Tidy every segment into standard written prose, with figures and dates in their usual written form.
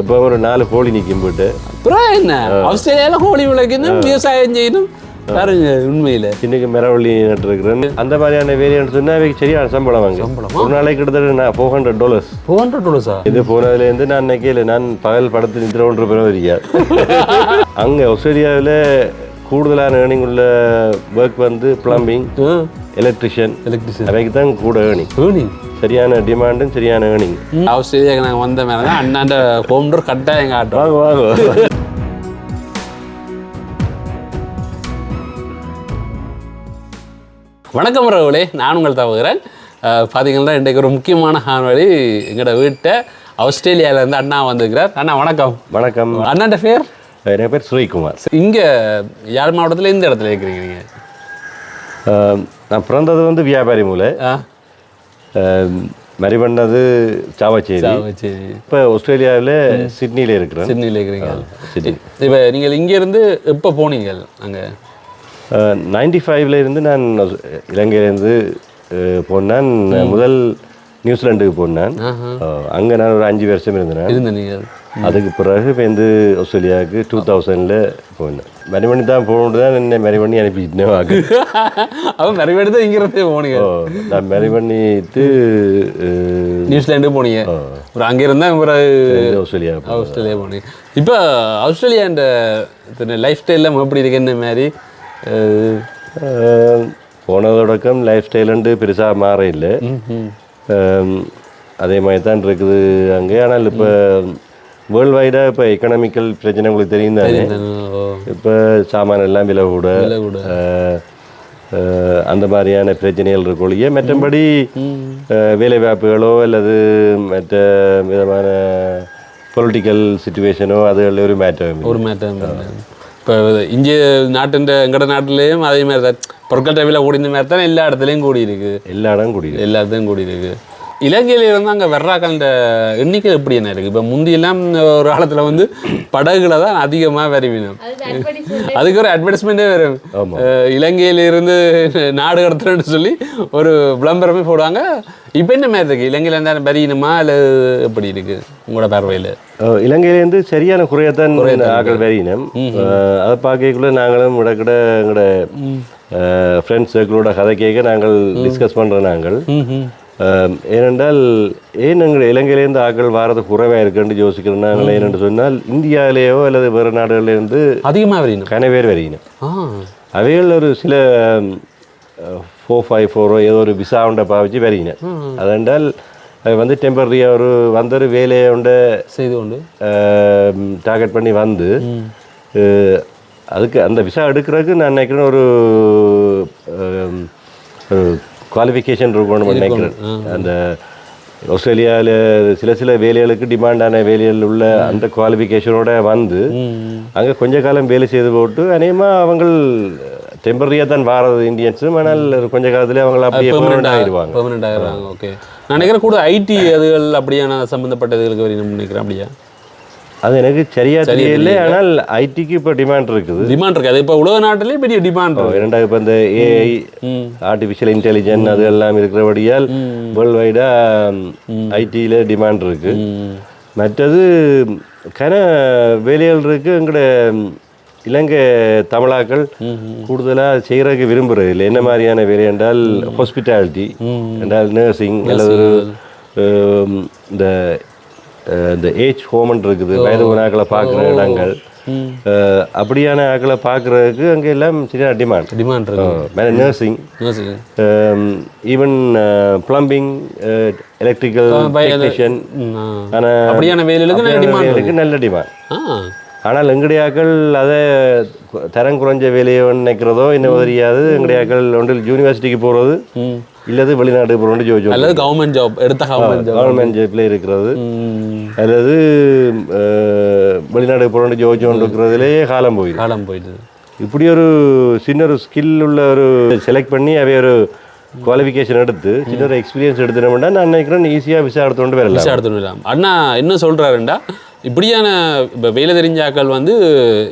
இப்போ ஒரு 4 கோழி நிற்கும் போட்டு அப்புறம் என்ன ஆஸ்திரேலியாவில் கோழி விளைக்கணும் விவசாயம் செய்யணும் பாருங்க உண்மையில் இன்னைக்கு மிரவள்ளி நட்டுருக்குறேன் அந்த மாதிரியான வேலைன்னு சொன்னால் சரியான சம்பளம் வாங்க ஒரு நாளைக்கு கிட்டத்தட்ட நான் $400 $400 இது போனதுலேருந்து நான் நினைக்கல நான் பகல் படத்து நித்திர ஒன்று பெற அங்கே ஆஸ்திரேலியாவில் கூடுதலான ஏர்னிங் உள்ள ஒர்க் வந்து பிளம்பிங் எலக்ட்ரிஷியன் அவைக்கு தான் கூட ஏர்னிங் சரியான டிமாண்டும் சரியான ஏர்னிங் ஆஸ்திரேலியாவுக்கு நாங்கள் வந்த மேலே தான் அண்ணாண்ட ஹோம் டோர் கட்டாயம் காட்டுவோம் வாங்க வணக்கம் உறவுகளே, நான் உங்கள் தவிர்க்கிறேன். பார்த்தீங்கன்னா இன்றைக்கு ஒரு முக்கியமான காணொளி. எங்களோட வீட்டை ஆஸ்திரேலியாவிலேருந்து அண்ணா வந்துருக்கிறார். அண்ணா வணக்கம். வணக்கம். அண்ணாண்ட பேர்? என் பேர் ஸ்ரீகுமார். இங்கே யாழ் மாவட்டத்தில் எந்த இடத்துல இருக்கிறீங்க நீங்கள்? நான் பிறந்தது வந்து வியாபாரி மூலை, மரி பண்ணது சாவச்சேரி. இப்போ ஆஸ்திரேலியாவில் சிட்னியில் இருக்கிறேன். சிட்னியில் இருக்கிறீங்க. இப்போ நீங்கள் இங்கேருந்து எப்போ போனீங்க அங்கே? 95 இருந்து நான் இலங்கையிலேருந்து போனேன். முதல் நியூசிலாண்டுக்கு போனேன். அங்கே நான் ஒரு 5 வருஷம் இருந்தேன். அதுக்கு பிறகு இப்போ வந்து ஆஸ்திரேலியாவுக்கு 2000 போனேன். மரிமணி தான் போகணும் தான் என்ன மரிமணி அனுப்பிட்டேன். அவன் மரிமணி தான் இங்கிருந்தே போனீங்க? நான் மரிமணிட்டு நியூசிலாண்டு போனீங்க. ஒரு அங்கே இருந்தால் ஆஸ்திரேலியா போனீங்க. இப்போ ஆஸ்திரேலியா இந்த லைஃப் ஸ்டைலில் எப்படி இருக்கு? என்ன மாதிரி போனதோடக்கம் லைஃப் ஸ்டைலுண்டு பெருசாக மாற இல்லை, அதே மாதிரி தான் இருக்குது அங்கே. ஆனால் இப்போ வேர்ல்டு வைடாக இப்போ எக்கனாமிக்கல் பிரச்சனை உங்களுக்கு தெரியும் தானே. இப்போ சாமான் எல்லாம் விலை கூட அந்த மாதிரியான பிரச்சனைகள் இருக்கொழிய மற்றபடி வேலை வாய்ப்புகளோ அல்லது மற்ற விதமான பொலிட்டிக்கல் சிச்சுவேஷனோ அது ஒரு மேட்டர். இப்போ இங்கே நாட்டுன்ற எங்கட நாட்டிலையும் அதே மாதிரி தான் பொருட்கள் தேவையில் கூடிய மாதிரி தான் எல்லா இடத்துலையும் கூடி இருக்குது. எல்லா இடத்துலையும் கூடி இருக்குது. இலங்கையில் இருந்து அங்கே வர்றாக்கள் அந்த எண்ணிக்கை எப்படி என்ன இருக்குது? இப்போ முந்தியெல்லாம் ஒரு காலத்தில் வந்து படகுல தான் அதிகமாக வருவினோம். அதுக்கு ஒரு அட்வர்டைஸ்மெண்ட்டே வரும். இலங்கையிலிருந்து நாடு கடத்துறேன்னு சொல்லி ஒரு விளம்பரமே போடுவாங்க. இப்போ என்ன மாதிரி இருக்குது? இலங்கையில் இருந்தாலும் வரியணுமா இல்லை எப்படி இருக்குது உங்களோட பார்வையில்? இலங்கையிலேருந்து சரியான குறையத்தான் ஆக்கள் வரியினம். அதை பார்க்கக்குள்ள நாங்களும் இடக்கிட எங்களோட ஃப்ரெண்ட்ஸ் சர்க்கிளோட கதை கேட்க நாங்கள் டிஸ்கஸ் பண்ணுறோம். நாங்கள் ஏனென்றால் ஏன் எங்கள் இலங்கையிலேருந்து ஆக்கள் வாரது குறைவாக இருக்குன்னு யோசிக்கிறோம். நாங்கள் ஏனென்று சொன்னால் இந்தியாவிலேயோ அல்லது வேறு நாடுகளிலேருந்து அதிகமாக வரையணும், கனவேர் வரையணும். அவைகள் ஒரு சில 454 ஏதோ ஒரு விசா உண்டை பாவிச்சு வரையினேன். அதென்றால் அது வந்து டெம்பரரியாக ஒரு வந்த ஒரு வேலையை உண்டை செய்து கொண்டு டார்கெட் பண்ணி வந்து அதுக்கு அந்த விசா எடுக்கிறதுக்கு நான் நினைக்கிறேன் ஒரு குவாலிஃபிகேஷன் இருக்கணும்னு நினைக்கிறேன். அந்த ஆஸ்திரேலியாவில் சில வேலைகளுக்கு டிமாண்டான வேலைகள் உள்ள அந்த குவாலிஃபிகேஷனோட வந்து அங்கே கொஞ்ச காலம் வேலை செய்து போட்டு அநேகமாக அவங்க டெம்பரரியாக தான் வாரது இந்தியன்ஸும். ஆனால் கொஞ்ச காலத்தில் அவங்க அப்படியே பெர்மனெண்ட் ஆகிடுவாங்க. ஓகே, நான் நினைக்கிறேன் கூட ஐடி அதுகள் அப்படியான சம்மந்தப்பட்டதுகளுக்கு வரையும் நினைக்கிறேன். அப்படியா? அது எனக்கு சரியா தெரியல. ஆனால் ஐடிக்கு இப்போ டிமாண்ட் இருக்குது. அது இப்போ உலக நாட்டிலே பெரிய டிமாண்ட். இரண்டாவது இப்போ இந்த ஏஐ ஆர்டிஃபிஷியல் இன்டெலிஜென்ஸ் அது எல்லாம் இருக்கிறபடியால் வேர்ல்டு வைடாக ஐடியில் டிமாண்ட் இருக்கு. மற்றது வேலைகள் இருக்கு. எங்களோட இலங்கை தமிழாக்கள் கூடுதலாக செய்கிறதுக்கு விரும்புகிறது இல்லை. என்ன மாதிரியான வேலை என்றால் ஹாஸ்பிட்டாலிட்டி என்றால் நர்சிங் அல்லது இந்த ஏஜ் ஹோம்னு இருக்குது, வயது ஆக்களை பார்க்குற இடங்கள், அப்படியான ஆக்களை பார்க்குறதுக்கு அங்கே எல்லாம் சரியான demand nursing, even plumbing, electrical technician, ஆனால் அப்படியான வேலைகளுக்கு நல்ல டிமாண்ட். ஆனால் எங்கடையாக்கள் அதை தரம் குறைஞ்ச வேலையை நினைக்கிறதோ என்ன தெரியாது. எங்கடையாக்கள் ஒன்றில் யூனிவர்சிட்டிக்கு போகிறது இல்லது வெளிநாட்டுக்கு போகிறோன்னு ஜோதிச்சோம், அல்லது கவர்மெண்ட் ஜாப் எடுத்த கவர்மெண்ட் ஜாப்ல இருக்கிறது, அல்லது வெளிநாட்டுக்கு போகிறோன்னு ஜோதிச்சோன்னு இருக்கிறதுலேயே காலம் போயிடுது. இப்படி ஒரு சின்ன ஒரு ஸ்கில் உள்ள ஒரு செலக்ட் பண்ணி அவை ஒரு குவாலிஃபிகேஷன் எடுத்து சின்ன ஒரு எக்ஸ்பீரியன்ஸ் எடுத்துனோம்னா நான் நினைக்கிறேன் ஈஸியாக விசா எடுத்துகிட்டு வரலாம். அண்ணா என்ன சொல்கிறாருண்டா, இப்படியான இப்போ வேலை தெரிஞ்சாக்கள் வந்து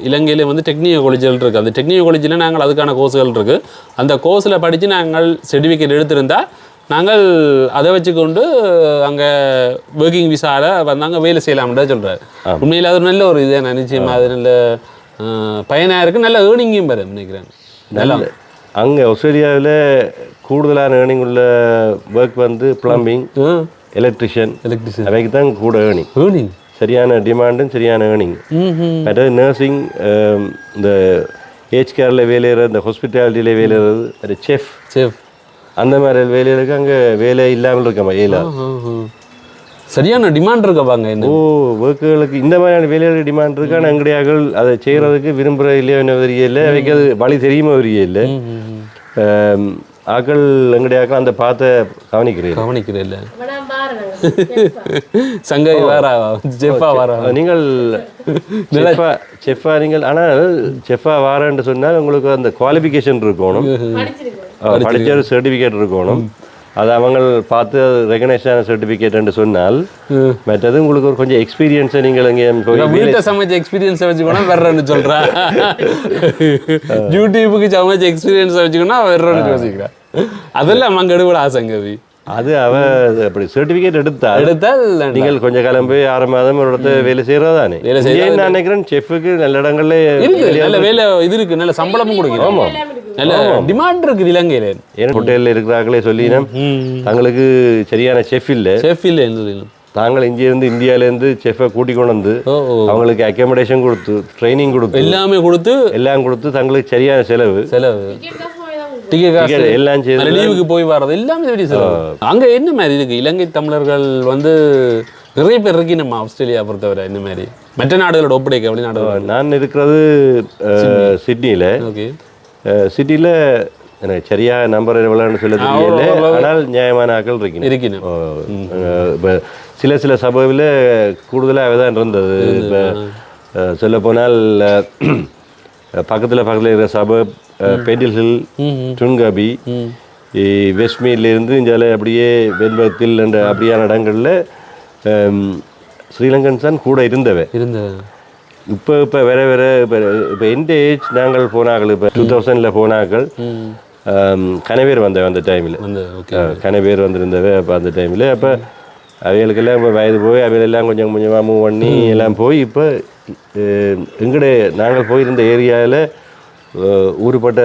இலங்கையில் வந்து டெக்னிக்கல் காலேஜ்கள் இருக்குது. அந்த டெக்னிக்கல் காலேஜில் நாங்கள் அதுக்கான கோர்ஸுகள் இருக்குது. அந்த கோர்ஸில் படித்து நாங்கள் சர்டிஃபிகேட் எடுத்திருந்தால் நாங்கள் அதை வச்சுக்கொண்டு அங்கே ஒர்க்கிங் விசாவில் வந்தாங்க வேலை செய்யலாம்னு சொல்கிறார். உண்மையில் அது நல்ல ஒரு இதே நிச்சயமாக அது நல்ல பயனாக இருக்குது, நல்ல ஏர்னிங்கும் வரும் நினைக்கிறேன். நல்லா அங்கே ஆஸ்திரேலியாவில் கூடுதலான ஏர்னிங் உள்ள ஒர்க் வந்து பிளம்பிங், எலக்ட்ரிஷியன் அவைக்கு தான் கூட ஏர்னிங். சரியான டிமாண்டும் சரியான ஏர்னிங். மற்றது நர்சிங், இந்த ஏஜ் கேரில் வேலையிற, இந்த ஹாஸ்பிட்டாலிட்டியில் வேலையிறது, அது செஃப் அந்த மாதிரி வேலைகளுக்கு அங்கே வேலை இல்லாமல் இருக்காமா ஏலா. சரியான டிமாண்ட் இருக்காங்க. ஓ, ஒர்க்குகளுக்கு இந்த மாதிரியான வேலைகளுக்கு டிமாண்ட் இருக்கு. ஆனால் அங்கடியாக்கள் அதை செய்கிறதுக்கு விரும்புகிற இல்லையோ தெரியல, அவைக்கு அது வழி தெரியுமோ தெரியல. ஆக்கள் எங்கடையாக்கள் அந்த பார்த்த கவனிக்கிறேன். சங்கை நீங்கள் செஃப்பா நீங்கள், ஆனால் செஃப்பா வாரன்னு சொன்னால் உங்களுக்கு அந்த குவாலிஃபிகேஷன் இருக்கணும், படித்த ஒரு சர்டிஃபிகேட் இருக்கணும். அது அவங்க பார்த்து ரெகனைஸ்டான சர்டிஃபிகேட்னு சொன்னால், மற்றது உங்களுக்கு ஒரு கொஞ்சம் எக்ஸ்பீரியன்ஸை நீங்கள் வீட்டை சமைச்ச எக்ஸ்பீரியன்ஸை வச்சுக்கோனா வர்றேன்னு சொல்கிறேன். யூடியூபுக்கு சமைச்ச எக்ஸ்பீரியன்ஸை வச்சுக்கோனா வர்றேன்னு யோசிக்கிறேன். அதெல்லாம் அங்கே எடுக்கூட ஆசைங்கவி. அது அப்படி சர்டிஃபிகேட் எடுத்தால் நீங்கள் கொஞ்சம் காலம் போய் 6 மாதம் ஒரு இடத்த வேலை செய்யறதானே. நான் நினைக்கிறேன் செஃப்புக்கு நல்ல இடங்கள்ல நல்ல வேலை இது இருக்கு, நல்ல சம்பளமும் கொடுக்கிறோம், நல்ல டிமாண்ட் இருக்குது இலங்கையில. ஏன்னா ஹோட்டலில் இருக்கிறாங்களே சொல்லினா தங்களுக்கு சரியான செஃப் இல்லை தாங்கள் இருந்து இந்தியாவிலேருந்து செஃப்பை கூட்டி கொண்டு வந்து அவங்களுக்கு அக்கமடேஷன் கொடுத்து ட்ரைனிங் கொடுத்து எல்லாம் கொடுத்து தங்களுக்கு சரியான செலவு எல்லாம் லீவுக்கு போய் வர்றது எல்லாமே அங்கே என்ன மாதிரி இருக்கு. இலங்கை தமிழர்கள் வந்து நிறைய பேர் இருக்கு நம்ம ஆஸ்திரேலியா பொறுத்தவரை. இந்த மாதிரி மற்ற நாடுகளோட ஒப்படைக்க வெளிநாடு. நான் இருக்கிறது சிட்னியில். சிட்டியில் எனக்கு சரியா நம்பர் எவ்வளோன்னு சொல்ல தெரியல, ஆனால் நியாயமான ஆக்கள் இருக்கணும். இப்போ சில சபையில் கூடுதலாக தான் இருந்தது. இப்போ சொல்ல போனால் பக்கத்தில் இருக்கிற சபை பெண்டில் ஹில், டுன்காபி, வெஸ்ட்மீட்லேருந்து இந்தியாவில் அப்படியே வெண்பத்தில் என்ற அப்படியான இடங்களில் ஸ்ரீலங்கன்ஸ் தான் கூட இருந்தவை. இப்போ வேற இப்போ எந்த ஏஜ் நாங்கள் போனாக்கள், இப்போ 2000 போனாக்கள் கனவேர் வந்தவை அந்த டைமில். கனவேர் வந்திருந்தவை அப்போ அந்த டைமில். அப்போ அவைகளுக்கெல்லாம் இப்போ வயது போய் அவைகளெல்லாம் கொஞ்சம் கொஞ்சமாக மூவ் பண்ணி எல்லாம் போய் இப்போ எங்கடைய நாங்கள் போயிருந்த ஏரியாவில் ஊருப்பட்ட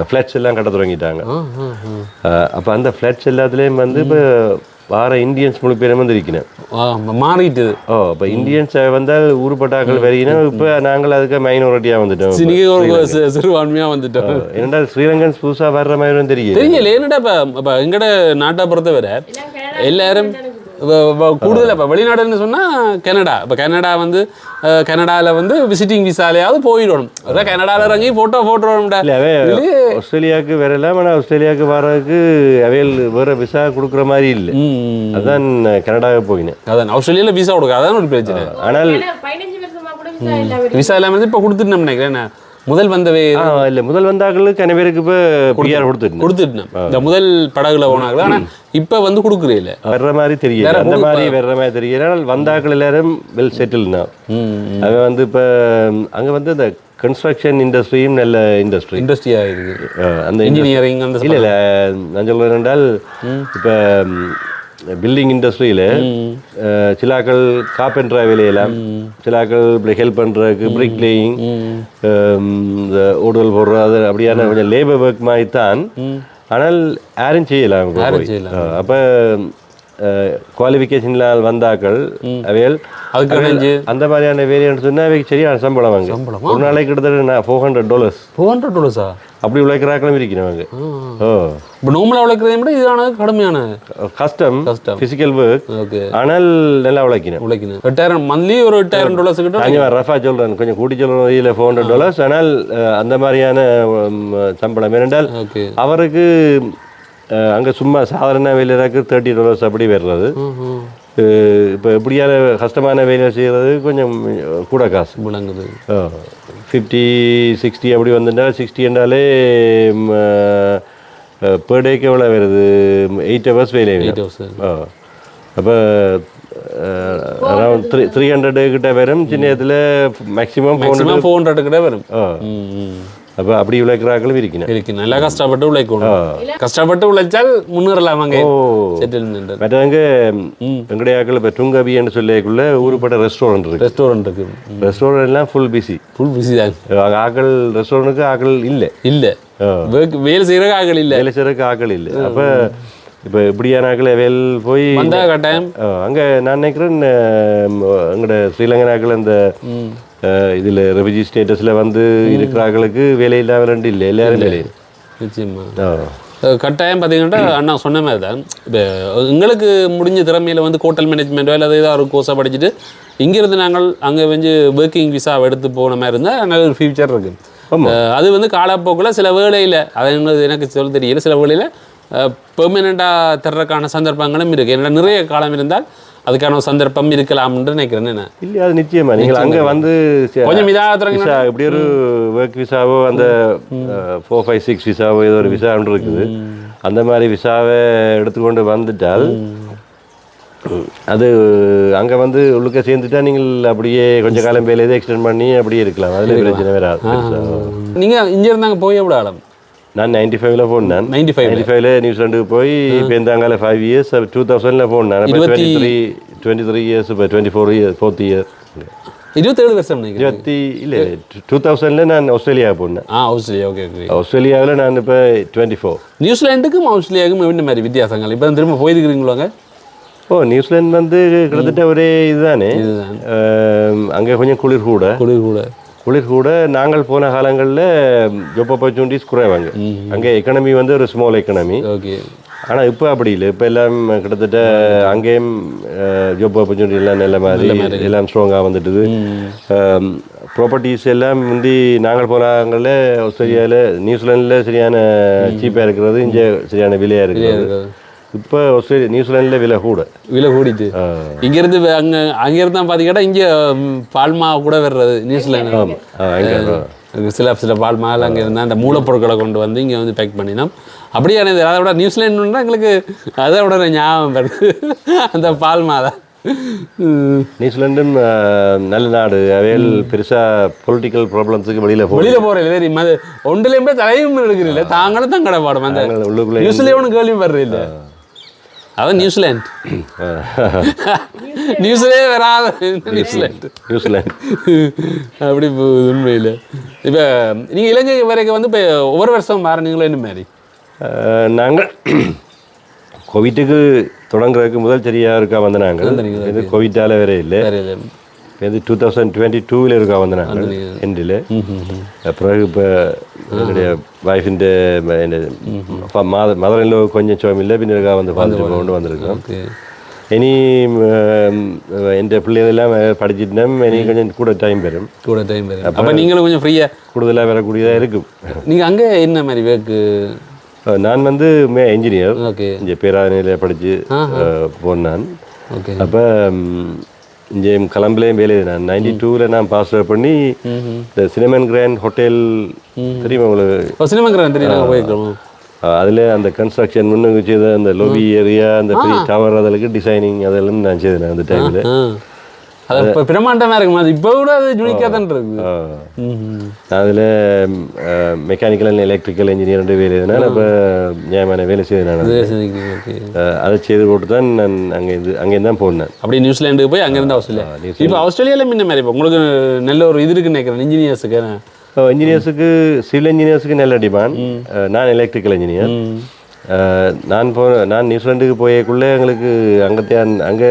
ஃப்ளாட்ஸ் எல்லாம் கட்ட தொடங்கிட்டாங்க. அப்போ அந்த ஃப்ளாட்ஸ் எல்லாத்துலேயும் வந்து இப்போ வார இந்தியன்ஸ் முழு பேரும் வந்து இருக்கணும் மாறிட்டு. இப்போ இந்தியன்ஸ் வந்தால் ஊருப்பட்டாக்கள் வரையினா இப்போ நாங்கள் அதுக்கு மைனாரிட்டியாக வந்துட்டோம், சிறுபான்மையாக வந்துட்டோம். என்னடா ஸ்ரீலங்கன்ஸ் புதுசாக வர்ற மாதிரி தெரியல. என்னடா இப்போ எங்கட நாட்டை பொறுத்தவரை எல்லாரும் கூடுதல் இப்போ வெளிநாடுன்னு சொன்னால் கனடா. இப்போ கனடா வந்து கனடாவில் வந்து விசிட்டிங் விசாலையாவது போயிடணும். அதான் கனடாவில் இறங்கி ஃபோட்டோ ஆஸ்திரேலியாவுக்கு வரலாம். ஆனால் ஆஸ்திரேலியாவுக்கு வர்றதுக்கு அவையில் வேறு விசா கொடுக்குற மாதிரி இல்லை. அதான் கனடாவுக்கு போயினேன். அதான் ஆஸ்திரேலியாவில் விசா கொடுக்க அதான் ஒரு பிரச்சனை. ஆனால் விசா இல்லாமல் இப்போ கொடுத்துட்டு நினைக்கிறேன். முதல் வந்தவே இல்லை, முதல் வந்தாக்களுக்கு கன பேருக்கு இப்போ பிஆர் கொடுத்துட்டேன். இந்த முதல் படகுல போனாங்க. ஆனால் இப்போ வந்து கொடுக்குறீல்ல வர்ற மாதிரி தெரியல, அந்த மாதிரி வர்ற மாதிரி தெரியல. வந்தாக்கள் எல்லாரும் வெல் செட்டில்னா. அது வந்து இப்போ அங்கே வந்து இந்த கன்ஸ்ட்ரக்ஷன் இண்டஸ்ட்ரியும் நல்ல இண்டஸ்ட்ரியாக இருக்குது. அந்த இன்ஜினியரிங் அந்த இல்லை இல்லை நான் சொல்கிறேன் என்றால் இப்போ பில்டிங் இண்டஸ்ட்ரியில் சிலாக்கள் கார்பெண்டராக வேலையெல்லாம், சிலாக்கள் இப்படி ஹெல்ப் பண்ணுறதுக்கு பிரிக் லேயிங், இந்த ஓடுதல் போடுறது அப்படியான கொஞ்சம் லேபர் ஒர்க் மாதிரி தான். ஆனால் யாரும் செய்யலாம். அப்போ குவாலிஃபிகேஷனில் வந்தாக்கள் அவைகள் அந்த மாதிரியான வேலைன்னு சொன்னால் அவைக்கு சரியான சம்பளம் வாங்க. ஒரு நாளைக்கு கிட்டத்தட்ட $400 அப்படி உழைக்கிறாக்களும் இருக்கிறவங்க. இப்போ நார்மலாக உழைக்கிறதை விட இதான கடுமையான கஷ்டம், ஃபிசிக்கல் ஒர்க். ஆனால் நல்லா உழைக்கணும். 8,000 மந்த்லி ஒரு $8,000 கிட்ட. கொஞ்சம் ரஃபாக சொல்கிறேன், கொஞ்சம் கூட்டி சொல்கிறேன், இதில் $400. ஆனால் அந்த மாதிரியான சம்பளம். ஏனென்றால் அவருக்கு அங்கே சும்மா சாதாரண வேலைக்கு $30 அப்படி வர்றது. இப்போ எப்படியான கஷ்டமான வேலை செய்கிறது கொஞ்சம் கூட காசு விளங்குது. 50-60 அப்படி வந்துட்டால் 60 என்றாலே பெர் டேக்கு எவ்வளோ வருது? 8 hours வேலை. அப்போ அரௌண்ட் 300 கிட்ட வரும். சின்ன இடத்துல மேக்ஸிமம் 400 கிட்ட வரும். அப்போ அப்படி உழைக்கிறார்களும் இருக்கணும் நல்லா கஷ்டப்பட்டு உழைக்கணும் கஷ்டப்பட்டு உழைச்சால் முன்னேறலாம் அங்கே செட்டில்மெண்ட் மற்றவங்க எங்களுடைய ஆக்கள் இப்போ டுங்கபின்னு சொல்லிக்குள்ள ஊருப்பட்ட ரெஸ்டாரண்ட் இருக்கு ரெஸ்டாரண்ட்லாம் ஃபுல் பிஸி தான் ஆக்கள் ரெஸ்டாரண்ட்டுக்கு ஆக்கள் இல்லை வேலை செய்கிறக்கு ஆக்கள் இல்லை வேலை செய்கிறதுக்கு ஆக்கள் இல்லை அப்போ இப்போ இப்படியான ஆக்கள் வேல் போய் கட்டாயம் அங்கே நான் நினைக்கிறேன் எங்களோட ஸ்ரீலங்கன் ஆக்கள் அந்த இதில் ரெஃப்யூஜி ஸ்டேட்டஸில் வந்து இருக்கிறார்களுக்கு வேலை இல்லாமல் ரெண்டு இல்லை எல்லாரும் வேலை நிச்சயமா கட்டாயம் பார்த்தீங்கன்னா அண்ணா சொன்ன மாதிரி தான் இப்போ எங்களுக்கு முடிஞ்ச திறமையில் வந்து ஹோட்டல் மேனேஜ்மெண்ட்டோ இல்லை ஏதாவது ஒரு கோர்ஸாக படிச்சுட்டு இங்கேருந்து நாங்கள் அங்கே வந்து ஒர்க்கிங் விசாவை எடுத்து போன மாதிரி இருந்தால் நல்ல ஒரு ஃபியூச்சர் இருக்குது அது வந்து காலப்போக்கில் சில வேளையில் அது எனக்கு சொல்ல தெரியல சில வேளையில் பெர்மனெண்ட்டாக தர்றதுக்கான சந்தர்ப்பங்களும் இருக்குது என்னோட நிறைய காலம் இருந்தால் அதுக்கான ஒரு சந்தர்ப்பம் இருக்கலாம்னு நினைக்கிறேன் என்ன இல்லை அது நிச்சயமா நீங்கள் அங்கே வந்து கொஞ்சம் விசா இப்படி ஒரு ஒர்க் விசாவோ அந்த 4, 5, 6 விசாவோ ஏதோ ஒரு விசா ஒன்று இருக்குது அந்த மாதிரி விசாவை எடுத்துக்கொண்டு வந்துட்டால் அது அங்கே வந்து உள்ளுக்க சேர்ந்துட்டா நீங்கள் அப்படியே கொஞ்சம் காலம் வேலை எக்ஸ்டெண்ட் பண்ணி அப்படியே இருக்கலாம் அதில் பிரச்சனை வராது நீங்கள் இங்கே இருந்தாங்க போய் எவ்வளோ ஆழம் நான் 95ல் போனேன் 95ல் நியூசிலாண்டுக்கு போய் இப்போ இருந்தாங்கால 5 இயர்ஸ் 2000ல் போனேன் 23 இயர்ஸ் இப்போ 24 இயர்ஸ் 4th இயர் 27 வருஷம் இல்லை 2000ல் நான் ஆஸ்திரேலியாவுக்கு போனேன் ஆஸ்திரேலியா ஓகே ஆஸ்திரேலியாவில் நான் இப்போ 24 நியூசிலாண்டுக்கும் ஆஸ்திரேலியாவுக்கும் என்ன மாதிரி வித்தியாசங்கள் இப்போ திரும்ப போயிருக்கிறீங்களாங்க நியூசிலாந்து வந்து கிட்டத்தட்ட ஒரே இதுதானே அங்கே கொஞ்சம் குளிர் கூட நாங்கள் போன காலங்களில் ஜாப் ஆப்பர்ச்சுனிட்டிஸ் குறைவாங்க அங்கே எக்கனமி வந்து ஒரு ஸ்மால் எக்கனமி ஆனால் இப்போ அப்படி இல்லை இப்போ எல்லாம் கிட்டத்தட்ட அங்கேயும் ஜாப் ஆப்பர்ச்சுனிட்டி எல்லாம் நல்ல மாதிரி எல்லாம் ஸ்ட்ராங்காக வந்துட்டுது ப்ராப்பர்ட்டிஸ் எல்லாம் முந்தி நாங்கள் போன காலங்களில் ஆஸ்திரேலியாவில் நியூசிலாண்டில் சரியான சீப்பாக இருக்கிறது இங்கே சரியான விலையாக இருக்கிறது இப்போ நியூசிலாண்டில் விலை கூடிட்டு இங்கேருந்து அங்கேருந்து தான் பார்த்தீங்கன்னா இங்கே பால்மா கூட வர்றது நியூசிலாண்டு சில பால்மாவில் அங்கே இருந்தால் அந்த மூலப்பொருட்களை கொண்டு வந்து இங்கே வந்து பேக் பண்ணினோம் அப்படியே அதை விட நியூசிலாண்டுன்னா எங்களுக்கு அதை விட ஞாபகம் வருது அந்த பால்மா தான் நியூசிலாண்டும் நல்ல நாடு அவையில் பெருசாக பொலிட்டிக்கல் ப்ராப்ளம்ஸுக்கு வெளியில் போகிறேன் வேறு ஒன்றுலேயுமே தலையும் எடுக்கிறீங்களே தாங்களும் தான் கடை பாடம் அந்த உள்ளுக்குள்ளே நியூசிலாண்டு கேள்வி வர்றது இல்லை அதான் நியூஸ்லே வராத நியூசிலாண்டு அப்படி உண்மையில் இப்போ நீங்கள் இலங்கை வரைக்கும் வந்து இப்போ ஒவ்வொரு வருஷம் மாறினீங்களோ என்ன மாதிரி நாங்கள் கோவிட்டுக்கு தொடங்குறதுக்கு முதல் சரியாக இருக்கா வந்து நாங்கள் இது கோவிட்டால் வேற இல்லை இது 2022ல் இருக்கா வந்து நாங்கள் எண்டில் பிறகு இப்போ என்னுடைய வைஃபிൻ്റെ மதரில் கொஞ்சம் சோமில்லை பின்னருக்கா வந்து பார்த்துட்டு கொண்டு வந்திருக்கோம் இனி എൻ്റെ பிள்ளைகளெல்லாம் படிச்சுட்டோம் இனி கொஞ்சம் கூட டைம் வரும் அப்போ நீங்களும் கொஞ்சம் ஃப்ரீயாக கூடுதலாக வரக்கூடியதாக இருக்கும் நீங்கள் அங்கே என்ன மாதிரி வேக்கு நான் வந்து என்ஜினியர் இங்கே பேராதனையில் படித்து போனேன் அப்போ இங்கே கலம்புலேயும் வேலை நான் 92ல் நான் பாஸ் பண்ணி இந்த சினமன் கிராண்ட் ஹோட்டல் தெரியுமா உங்களுக்கு சினமன் கிராண்ட் தெரியும் அதில் அந்த கன்ஸ்ட்ரக்ஷன் முன்னுக்கு செய்த அந்த லோபி ஏரியா அந்த பெரிய டவர் அதற்கு டிசைனிங் அதெல்லாம் நான் செய்தேன் அந்த டைமில் அது இப்போ பிரமாண்டமாக இருக்கும் அது இப்போ கூட அது யூனிக்காக தான் இருக்குது அதில் மெக்கானிக்கல் அண்ட் எலக்ட்ரிக்கல் இன்ஜினியர் வேலை நான் இப்போ நியாயமான வேலை செய்தேன் நான் அதை செய்து போட்டு தான் நான் அங்கேருந்து தான் போனேன் அப்படி நியூசிலாண்டுக்கு போய் அங்கேருந்து ஆஸ்திரேலியா இப்போ ஆஸ்திரேலியாவில் முன்ன மாதிரி இப்போ உங்களுக்கு நல்ல ஒரு இது இருக்குன்னு நினைக்கிறேன் இன்ஜினியர்ஸுக்கு சிவில் இன்ஜினியர்ஸுக்கு நல்ல டிமாண்ட் நான் எலக்ட்ரிக்கல் இன்ஜினியர் நான் நியூசிலாண்டுக்கு போயக்குள்ளே எங்களுக்கு அங்கே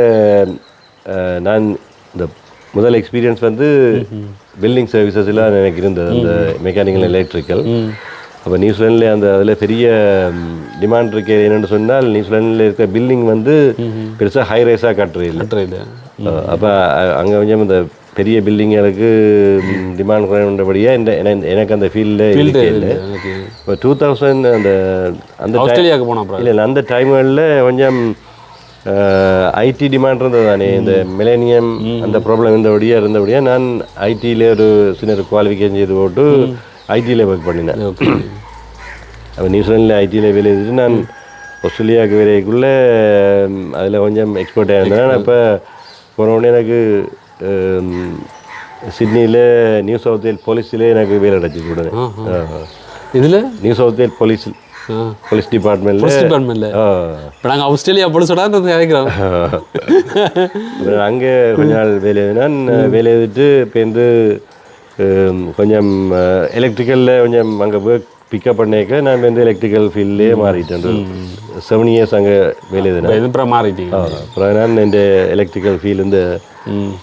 நான் இந்த முதல் எக்ஸ்பீரியன்ஸ் வந்து பில்டிங் சர்வீசஸ்லாம் எனக்கு இருந்தது அந்த மெக்கானிக்கல் எலக்ட்ரிக்கல் அப்போ நியூசிலாண்டில் அதில் பெரிய டிமாண்ட் இருக்கு என்னென்னு சொன்னால் நியூசிலாண்டில் இருக்க பில்டிங் வந்து பெருசாக ஹை ரைஸாக கட்டுறது அப்போ அங்கே கொஞ்சம் இந்த பெரிய பில்டிங்களுக்கு டிமாண்ட் குறைந்தபடியாக எனக்கு அந்த ஃபீல்டில் இல்லை இப்போ 2000 அந்த ஆஸ்திரேலியாவுக்கு போனோம் இல்லை அந்த டைம்களில் கொஞ்சம் ஐடி டிமாண்ட் இருந்தது தானே இந்த மிலேனியம் அந்த ப்ராப்ளம் இருந்தபடியாக நான் ஐடியில் ஒரு சின்ன குவாலிஃபிகேஷன் செய்து போட்டு ஐடியில் ஒர்க் பண்ணினேன் அப்போ நியூசிலாண்டில் ஐடியில் வேலை செய்துட்டு நான் ஆஸ்திரேலியாவுக்கு வேலைக்குள்ளே அதில் கொஞ்சம் எக்ஸ்பர்ட் ஆகிருந்தேன் அப்போ போன உடனே எனக்கு சிட்னியில் நியூ சவுத் வேல் போலீஸிலே எனக்கு வேலை கிடச்சிது உடனே. இதில் நியூ சவுத் வேல் போலீஸ் டிபார்ட்மெண்ட்டில். இப்போ நாங்கள் ஆஸ்திரேலியா போலீஸோட கேட்குறோம். அங்கே கொஞ்ச நாள் வேலை எழுதினான். வேலை எழுதிட்டு இப்போ வந்து கொஞ்சம் எலக்ட்ரிக்கலில் கொஞ்சம் அங்கே ஒர்க் பிக்கப் பண்ணிக்க நான் வந்து எலக்ட்ரிக்கல் ஃபீல்ட்லேயே மாறிட்டேன். 7 இயர்ஸ் அங்கே வேலை எழுதினேன். மாறிட்டீங்க. அப்புறம் நான் இந்த எலக்ட்ரிக்கல் ஃபீல்டு இந்த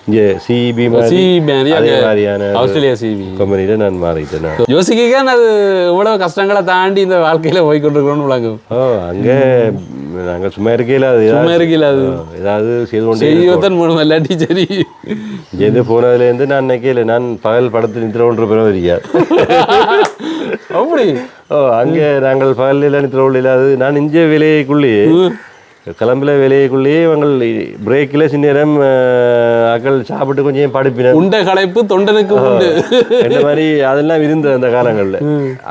இங்கே சிஇபி மாதிரியான ஆஸ்திரேலியா சிஇபி கம்பெனியில் நான் மாறிட்டேன். யோசிக்க அது இவ்வளவு கஷ்டங்களை தாண்டி இந்த வாழ்க்கையில் போய் கொண்டிருக்கிறோன்னு விளங்கும். அங்கே நாங்கள் சும்மா இருக்கையில் அது ஏதாவது செய்து கொண்டே இல்லாட்டி சரி இங்கேருந்து போனதுலேருந்து நான் நினைக்கல நான் பகல் படத்து நித்திர ஒன்று பெறவரியா அப்படி. அங்கே நாங்கள் பகலில் நித்திர இல்லாது நான் இங்கே வேலைக்குள்ளேயே கிளம்புல வேலைக்குள்ளேயே அவங்கள் பிரேக்கில் சின்ன நேரம் அக்கள் சாப்பிட்டு கொஞ்சம் படுப்பினர். உண்டை களைப்பு தொண்டனுக்கு உண்டு இந்த மாதிரி அதெல்லாம் இருந்தது அந்த காலங்களில்.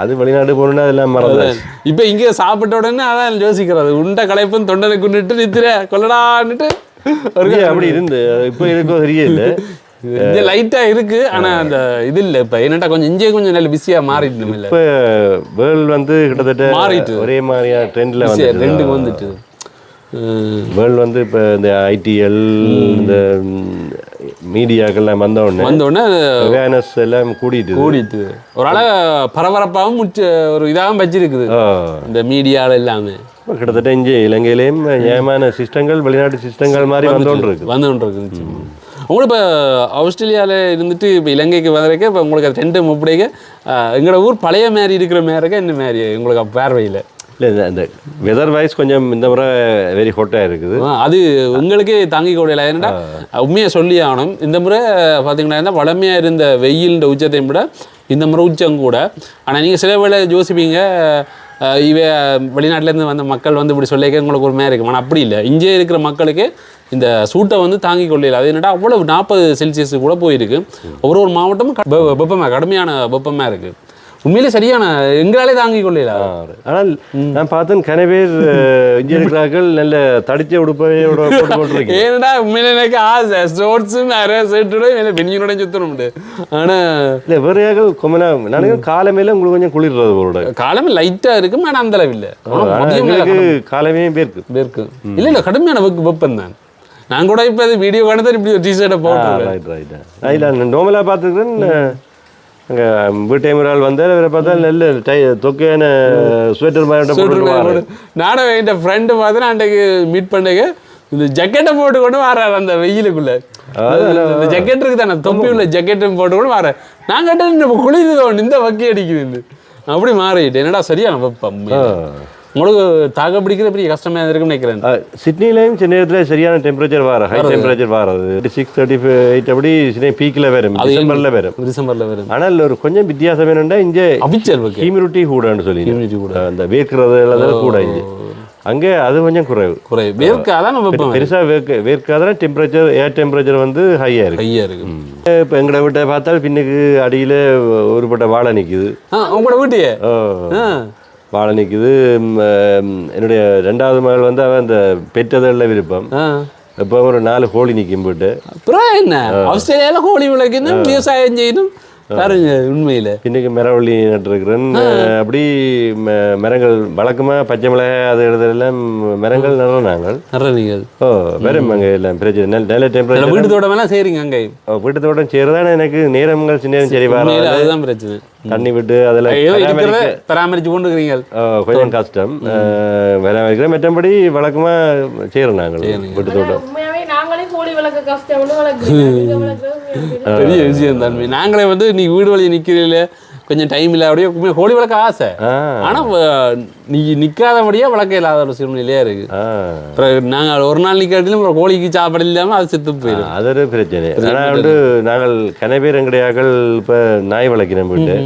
அது வெளிநாடு போகணுன்னா அதெல்லாம் மறந்தாச்சு. இப்போ இங்கே சாப்பிட்ட உடனே அதான் யோசிக்கிறது உண்டை களைப்பும் தொண்டனுக்கு உண்டுட்டு நித்திர கொள்ளடான்னுட்டு அப்படி இருந்து இப்போ இருக்கோ தெரியல. இங்கே லைட்டாக இருக்குது. ஆனால் அந்த இது இல்லை இப்போ என்னட்டா கொஞ்சம் இங்கே கொஞ்சம் நல்ல பிஸியாக மாறிட்டு இல்லை. இப்போ வேர்ல்டு வந்து கிட்டத்தட்ட மாறிட்டு ஒரே மாதிரியா ட்ரெண்டில் வந்துட்டு வேர்ல்டு வந்து இப்போ இந்த ஐடிஎல் இந்த மீடியாக்கள்லாம் வந்தோடனே அவேர்னஸ் எல்லாம் கூடிட்டு ஒரு பரபரப்பாகவும் ஒரு இதாகவும் வச்சிருக்குது இந்த மீடியாவில் எல்லாமே. கிட்டத்தட்ட இங்கே இலங்கையிலேயும் ஏமான சிஸ்டங்கள் வெளிநாட்டு சிஸ்டங்கள் மாதிரி வந்துருக்கு. உங்களுக்கு இப்போ ஆஸ்திரேலியாவில் இருந்துட்டு இப்போ இலங்கைக்கு வந்திருக்க இப்போ உங்களுக்கு அது 2 முப்படைக்கு எங்களோட ஊர் பழைய மாதிரி இருக்கிற மாதிரி இருக்கா என்ன மாதிரி உங்களுக்கு பார்வையில்? இல்லை இந்த வெதர் வைஸ் கொஞ்சம் இந்த முறை வெரி ஹாட்டாக இருக்குது. அது உங்களுக்கே தாங்கி கூடியல. ஏன்னா உண்மையாக சொல்லி ஆகணும். இந்த முறை பார்த்தீங்கன்னா வளமையாக இருந்த வெயில்ன்ற உச்சத்தையும் விட இந்த முறை உச்சம் கூட. ஆனால் நீங்கள் சில வேளை யோசிப்பீங்க வெளிநாட்டிலேருந்து வந்த மக்கள் வந்து இப்படி சொல்லிக்க உங்களுக்கு ஒரு மாதிரி இருக்கும். ஆனால் அப்படி இல்லை. இங்கே இருக்கிற மக்களுக்கு இந்த சூட்டை வந்து தாங்கி கொள்ளல. அது என்னடா அவ்வளோ 40 செல்சியஸ் கூட போயிருக்கு. ஒரு மாவட்டமும் வெப்பமாக கடுமையான வெப்பமாக இருக்குது. உண்மையிலே சரியான எங்களாலே தாங்கி கொள்ளல. ஆனால் நான் பார்த்தேன் கன பேர் இங்கே இருக்கிறார்கள் நல்ல தடிச்ச உடுப்பையோட போட்டுருக்கு. ஏன்னா உண்மையிலே எனக்கு ஆசை ஸ்டோர்ஸும் நிறைய செட்டோட பெண்ணியோட சுத்தணும். ஆனால் இல்லை வேறையாக கொமனா நினைக்கிறேன் காலமேல உங்களுக்கு கொஞ்சம் குளிர்றது போல. காலமே லைட்டாக இருக்கும். ஆனால் அந்த அளவு இல்லை. காலமே பேருக்கு இல்லை இல்லை கடுமையான வெப்பம் தான். நான் கூட இப்போ வீடியோ காணதான் இப்படி ஒரு டிஷர்ட்டை போட்டு இல்லை நார்மலாக பார்த்துக்கிறேன். அங்கே வீட்டை முறால் வந்தால் அவரை பார்த்தா நல்ல தொக்கையான ஸ்வெட்டர் மாதிரி. நானும் என் ஃப்ரெண்டு பார்த்தேன்னா அன்றைக்கு மீட் பண்ணேங்க இந்த ஜக்கெட்டை போட்டு கொண்டு வர்றாரு அந்த வெயிலுக்குள்ளே. இந்த ஜக்கெட் இருக்குது தானே தொப்பி உள்ள ஜக்கெட்டும் போட்டு கூட வரேன். நான் கேட்டேன் குளிர் இந்த வக்கி அடிக்குதுன்னு அப்படி மாறிட்டு என்னடா சரியான வெப்பம். உங்களுக்கு தாக்க பிடிக்கிற பெரிய கஷ்டமாக இருக்குன்னு நினைக்கிறேன். சிட்னிலையும் சில நேரத்தில் சரியான டெம்பரேச்சர் ஹை டெம்பரேச்சர் வராது. 6:38 அப்படி சின்ன பீக்கில் வரும். டிசம்பரில் வரும். ஆனால் ஒரு கொஞ்சம் வித்தியாசம் என்னென்னா இங்கே ஹியூமிடிட்டி கூடன்னு சொல்லி அந்த வேர்க்கிறது எல்லாம் கூட இங்கே. அங்கே அது கொஞ்சம் குறைவு வேர்க்காதான் பெருசாக வேர்க்காதான் டெம்பரேச்சர் ஏர் டெம்பரேச்சர் வந்து ஹையாக இருக்கு. இப்போ எங்களோட வீட்டை பார்த்தால் பின்னுக்கு அடியில் ஒருபட்ட வாழை நிற்குது. உங்களோட வீட்டையே வாழை நிற்குது. என்னுடைய 2வது மகள் வந்து அவன் அந்த பெற்றதில் விருப்பம். இப்போ ஒரு 4 கோழி நிற்கும் போட்டு அப்புறம் என்ன ஆஸ்திரேலியாவில் கோழி விளக்கணும் விவசாயம் செய்யணும் பாருங்க. உண்மையில் இன்னைக்கு மரவள்ளி நட்டுருக்குறேன். அப்படி மரங்கள் வழக்கமாக பச்சை மிளகாய் அது எழுதெல்லாம் மரங்கள் நாங்கள் வெறும் அங்கே எல்லாம் பிரச்சனை நல்ல டெம்பரேச்சர். வீட்டு தோட்டமெல்லாம் செய்கிறீங்க அங்கே? வீட்டு தோட்டம் செய்கிறதான எனக்கு நேரங்கள் சின்ன நேரம் சரி வர அதுதான் பிரச்சனை. தண்ணி விட்டு அதில் பராமரித்து கொண்டு இருக்கிறீங்க கொஞ்சம் கஷ்டம் பராமரிக்கிறேன். மற்றபடி வழக்கமாக செய்கிறோம் நாங்கள் வீட்டு தோட்டம். பெரிய விஷயம் தான். நாங்களே வந்து நீ வீடு வழியை நிற்கிறீங்களே கொஞ்சம் டைம் இல்லை அப்படியே கோழி வளர்க்க ஆசை. ஆனால் நீ நிற்காதபடியே வளர்க்க இல்லாத ஒரு சூழ்நிலையாக இருக்குது. அப்புறம் நாங்கள் ஒரு நாள் நிற்கிறதுலையும் அப்புறம் கோழிக்கு சாப்பாடு இல்லாமல் அது செத்து போயிடும். அது ஒரு பிரச்சனை. ஆனால் வந்து நாங்கள் கனவேர் எங்கடையாக்கள் இப்போ நாய் வளர்க்கிறோம் போயிட்டு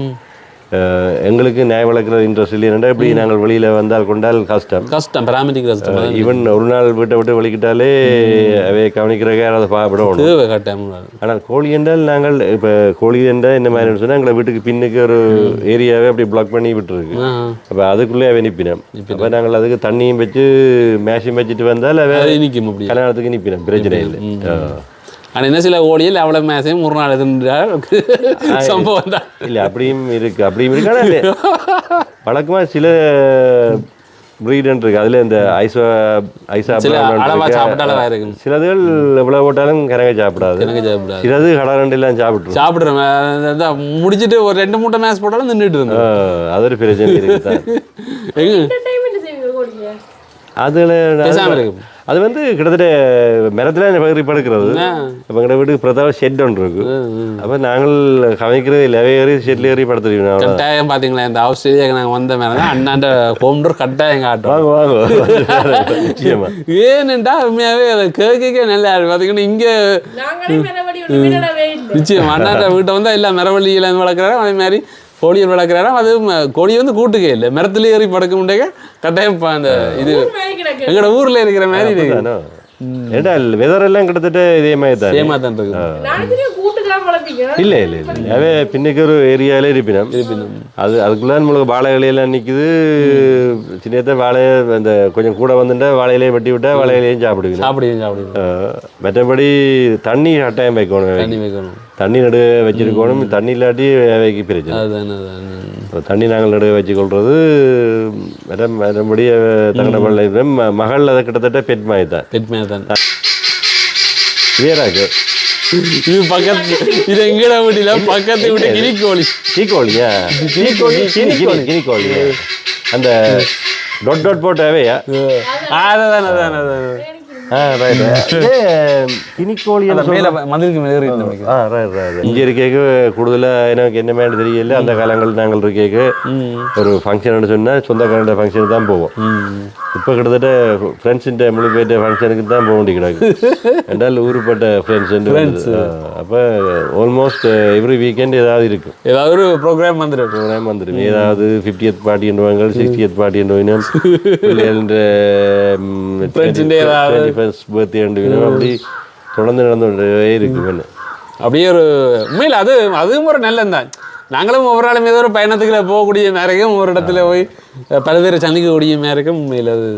எங்களுக்கு நாய் வளர்க்குறது இன்ட்ரெஸ்ட் இல்லை. என்னடா இப்படி நாங்கள் வெளியில் வந்தால் கொண்டால் கஷ்டம் பராமரிக்க கஷ்டம். ஈவன் ஒரு நாள் வீட்டை விட்டு வலிக்கிட்டாலே அவை கவனிக்கிறக்க அதை விடணும். ஆனால் கோழி என்றால் நாங்கள் இப்போ கோழி என்றால் இந்த மாதிரி சொன்னால் எங்களை வீட்டுக்கு பின்னுக்கு ஒரு ஏரியாவே அப்படி பிளாக் பண்ணி விட்டுருக்கு. அப்போ அதுக்குள்ளே அவை நிற்பினோம். அப்போ நாங்கள் அதுக்கு தண்ணியும் வச்சு மேஷும் வச்சுட்டு வந்தால் அவை கல்யாணத்துக்கு நிற்பினோம். பிரச்சனை இல்லை. ஆனால் என்ன சில ஓடியில் அவ்வளோ மேசையும் ஒரு நாள் சம்பவம் தான். இல்லை அப்படியும் இருக்கு ஆனால் வழக்கமாக சில ப்ரீடன் இருக்கு. அதில் இந்த ஐசா சிலதுகள் எவ்வளோ போட்டாலும் கிணங்க சாப்பிடாது, சிலது கடலண்டெல்லாம் சாப்பிட்றேன் முடிச்சுட்டு ஒரு 2 மூட்டை மேட்ச் போட்டாலும் நின்றுட்டு இருந்தோம். அது ஒரு பிரச்சனை இருக்கு. அதில் அது வந்து கிட்டத்தட்ட மரத்தில் பகிரி படுக்கிறது. இப்போ எங்கள் வீட்டுக்கு பிரதான ஷெட் ஒன்று இருக்கு. அப்போ நாங்கள் கவனிக்கிறது இல்லை, ஏறி ஷெட்ல ஏறி படுத்துருக்கோம். கட்டாயம் பார்த்தீங்களா, இந்த ஆஸ்திரேலியாவுக்கு நாங்கள் வந்த மேலே தான் அண்ணாண்ட ஹோம் டோர் கட்டாயம் காட்டுவோம். நிச்சயமா ஏன்னுட்டா உண்மையாகவே அதை கேட்க நல்லா பார்த்தீங்கன்னா இங்கே நிச்சயம் அண்ணாண்ட வீட்டை வந்து எல்லாம் மரவள்ளியில் வளர்க்குறாரு. அதே மாதிரி கோழியில் வளர்க்குறாரா, அது கோழி வந்து கூட்டுக்கே இல்லை, மரத்துல ஏறி படுக்க முடியாங்க. கட்டாயம் அந்த இது எங்களோட ஊர்ல இருக்கிற மாதிரி இருக்கு. ஏடா வெதர் எல்லாம் கிட்டத்தட்ட இதே மாதிரி தான் இருக்கு. இல்லை இல்லை இல்லை அவே பின்னுக்கு ஒரு ஏரியாவிலே இருப்பினோம். அதுக்குள்ள நம்மளுக்கு வாழை இலையெல்லாம் நிற்குது. சின்னத்தை வாழையை அந்த கொஞ்சம் கூட வந்துட்டா வாழையிலையும் வெட்டி விட்டா வாழை இலையும் சாப்பிடுவீங்க. மற்றபடி தண்ணி கட்டாயம் வைக்கணும். தண்ணி நடுவே வச்சிருக்கணும். தண்ணி இல்லாட்டி வேவைக்கு பிரச்சனை. தண்ணி நாங்கள் நடுவே வச்சுக்கொள்றது. மற்றபடி தங்கட மகள் அதை கிட்டத்தட்ட பெட் மாதிரி தான். வேறாக்கு இது பக்கத்து இது எங்கட வீட்டில பக்கத்து வீட்டு கினிக்கோழியா கினிக்கோழி அந்த டொட் போட்டாவேயா கினிக்கோழி இங்கே இருக்க கூடுதலாக எனக்கு என்ன மேலே தெரியல. அந்த காலங்கள் நாங்கள் இருக்க ஒரு ஃபங்க்ஷன் சொன்னால் சொந்தக்காரண்ட ஃபங்க்ஷனுக்கு தான் போவோம். இப்போ கிட்டத்தட்ட ஃப்ரெண்ட்ஸுன்ற முழு பேர்ட்ட ஃபங்க்ஷனுக்கு தான் போக வேண்டியது என்றால் ஊருப்பட்ட ஃப்ரெண்ட்ஸ். அப்போ ஆல்மோஸ்ட் எவ்ரி வீக்கெண்ட் ஏதாவது இருக்கும், ஏதாவது ஒரு ப்ரோக்ராம் வந்துடும். ஏதாவது 50th பார்ட்டி என்றுவாங்க, 60th பார்ட்டி என்றுவினோம், பர்த்டே அப்படி தொடர்ந்து நடந்துகிட்டே இருக்கு. அப்படியே ஒரு உண்மையில் அதுவும் ஒரு நல்லந்தான். நாங்களும் ஒவ்வொரு நாளும் ஏதோ ஒரு பயணத்துக்குள்ள போகக்கூடிய நேரம் ஒரு இடத்துல போய் பலதேரை சந்திக்கக்கூடிய நேரம் உண்மையில் அது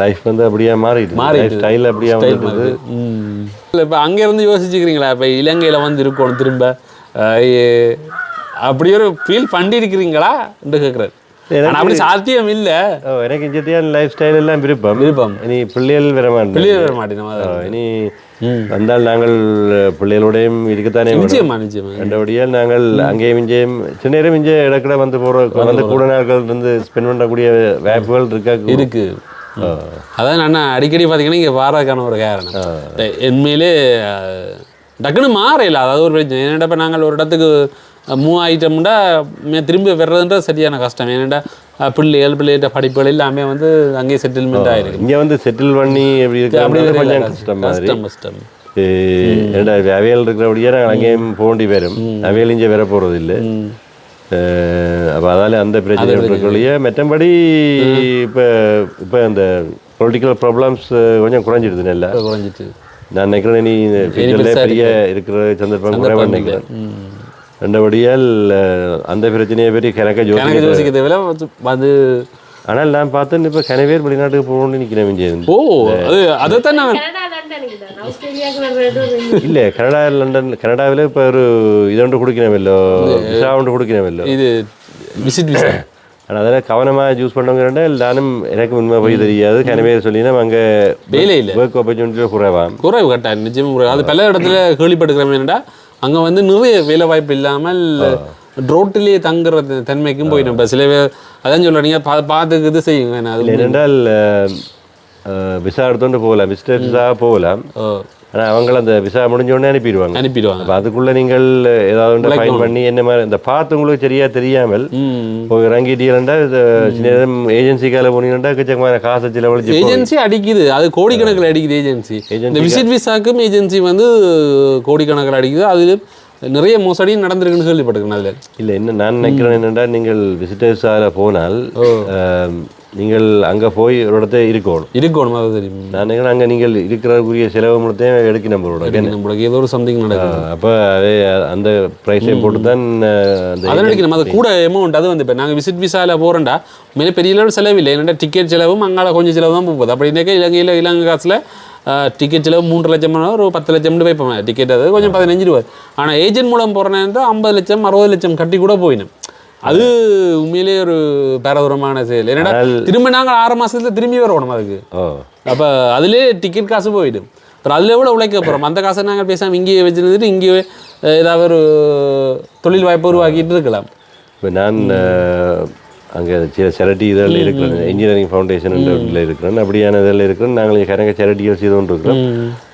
லைஃப் வந்து அப்படியே மாறிடுது, ஸ்டைல் அப்படியே மாறிடுது. இப்போ அங்கேருந்து யோசிச்சுக்கிறீங்களா, இப்போ இலங்கையில் வந்து இருக்கணும் திரும்ப அப்படி ஒரு ஃபீல் பண்ணிருக்கிறீங்களா என்று கேட்குறாரு. அப்படி சாத்தியம் இல்லை. எனக்கு இங்கத்தியான லைஃப் ஸ்டைல் எல்லாம் விருப்பம். இனி பிள்ளைகள் வர மாட்டேன். இனி வந்தால் நாங்கள் பிள்ளைகளோடையும் இருக்கத்தானே ரெண்டபடியால் நாங்கள் அங்கேயும் இங்கேயும் சின்ன நேரம் இங்கே இடக்கிட வந்து வந்து கூட நாட்கள் வந்து ஸ்பெண்ட் பண்ணக்கூடிய வாய்ப்புகள் இருக்கு. அதான் நான் அடிக்கடி பார்த்தீங்கன்னா இங்கே வாரதுக்கான ஒரு காரணம் உண்மையிலே டக்குன்னு மாறையில. அதாவது ஒரு பிரச்சனை என்னடா, இப்போ நாங்கள் ஒரு இடத்துக்கு மூவ் ஆகிட்டோம்னா திரும்பி வர்றதுன்றது சரியான கஷ்டம். ஏன்னாடா பிள்ளைகிட்ட படிப்புகள் எல்லாமே வந்து அங்கேயே செட்டில்மெண்ட் ஆயிருக்கு. இங்கே வந்து செட்டில் பண்ணி எப்படி கஷ்டம். ஏன்னா அவையல் இருக்கிறபடியே நாங்கள் அங்கேயும் போக வேண்டி வரும். அவையல் இங்கே வர போகிறது இல்லை. அப்போ அதால் அந்த பிரச்சனை இருக்கிற மற்றபடி இப்போ அந்த பொலிட்டிக்கல் ப்ராப்ளம்ஸ் கொஞ்சம் குறைஞ்சிடுது. நல்லா குறைஞ்சிட்டு நான் நினைக்கிறேன். நீ பெரிய இருக்கிற சந்தர்ப்பம் குறைவாக நினைக்கிறேன். ரெண்டபடியால் அந்த பிரச்சனையை பற்றி கணக்க யோசிக்க தேவையில்ல. அது ஆனால் நான் பார்த்தேன் இப்போ கனவேர் வெளிநாட்டுக்கு போகணும்னு நிற்கிறேன். இங்கே அதைத்தான் இல்லை கனடா லண்டன் கனடாவில் இப்போ ஒரு இதொன்று கொடுக்கணுமில்லோ, விசா ஒன்று கொடுக்கணுமில்லோ, இது விசிட் விசா. ஆனால் அதெல்லாம் கவனமாக யூஸ் பண்ணவங்க. நானும் எனக்கு உண்மை போய் தெரியாது. கனவேர் சொல்லினா அங்கே வேலை இல்லை, ஒர்க் ஆப்பர்ச்சுனிட்டி குறைவு கட்டாயம் நிச்சயமாக குறைவு. அது பல இடத்துல கேள்விப்பட்டுக்கிறோம். என்னடா அங்கே வந்து நிறைய வேலை வாய்ப்பு இல்லாமல் ரோட்டிலேயே தங்குற தன்மைக்கும் போயிடும். இப்போ சில பேர் அதான் சொல்கிறீங்க பார்த்துக்கிது செய்யுங்க. அது ஏனென்றால் விசா எடுத்துகிட்டு போகலாம், விசிட்டர் விசா போகலாம். ஆனால் அவங்கள அந்த விசா முடிஞ்சோடனே அனுப்பிடுவாங்க. அப்போ அதுக்குள்ளே நீங்கள் ஏதாவது ஃபைன் பண்ணி என்ன மாதிரி இந்த பார்த்து உங்களுக்கு சரியாக தெரியாமல் போய் இறங்கிட்டீங்கன்னா சின்ன நேரம் ஏஜென்சிக்கால போனீங்கன்னா கச்சக்கமான காசை செலவழிச்சு ஏஜென்சி அடிக்குது. அது கோடிக்கணக்கில் அடிக்குது ஏஜென்சி. இந்த விசிட் விசாக்கும் ஏஜென்சி வந்து கோடிக்கணக்கில் அடிக்குது. அது நிறைய மோசடியும் நடந்திருக்குன்னு கேள்விப்பட்டிருக்கேன். அதில் இல்லை என்ன நான் நினைக்கிறேன் என்னென்னா, நீங்கள் விசிட்டர்ஸால் போனால் நீங்கள் அங்கே போய் ஒரு இடத்த இருக்கணும். அது தெரியும். நான் நினைக்கிறேன் அங்கே நீங்கள் இருக்கிறக்குரிய செலவு மூலத்தையும் எடுக்க நம்மளோட ஏதோ ஒரு சம்திங் நடக்கும். அப்போ அதே அந்த ப்ரைஸையும் போட்டு தான் அதை நினைக்கணும். அது கூட அமௌண்ட் அது வந்து இப்போ நாங்கள் விசிட் விசாவில் போகிறோம்டா மேலே பெரிய அளவு செலவு இல்லை. என்னென்னா டிக்கெட் செலவும் அங்கால கொஞ்சம் செலவு தான் போகுது. அப்படின்னாக்கா இலங்கை காசில் டிக்கெட் செலவு 3 லட்சம் ஒரு 10 லட்சம்னு வைப்போம் டிக்கெட், அது கொஞ்சம் 15 ரூபா. ஆனால் ஏஜென்ட் மூலம் போகிறேன்னா 50 லட்சம் 60 லட்சம் கட்டி கூட போயிடும். அது உண்மையிலேயே ஒரு பேரதூரமான செயல். என்னடா திரும்ப நாங்கள் 6 மாதத்துல திரும்பி வரணும் அதுக்கு. அப்போ அதுலேயே டிக்கெட் காசு போயிடும். அப்புறம் அதில் எவ்வளோ உழைக்க போகிறோம், அந்த காசை நாங்கள் பேசாமல் இங்கேயே வச்சுருந்துட்டு இங்கேயே ஏதாவது ஒரு தொழில் வாய்ப்பு உருவாக்கிட்டு இருக்கலாம். இப்போ நான் அங்கே சில சேரிட்டி இதில் இருக்கிறேன், இன்ஜினியரிங் ஃபவுண்டேஷன் இதில் இருக்கிறேன், அப்படியான இதில் இருக்கிறேன். நாங்கள் கரங்க சேரிட்டிகள் செய்து கொண்டு இருக்கிறோம்.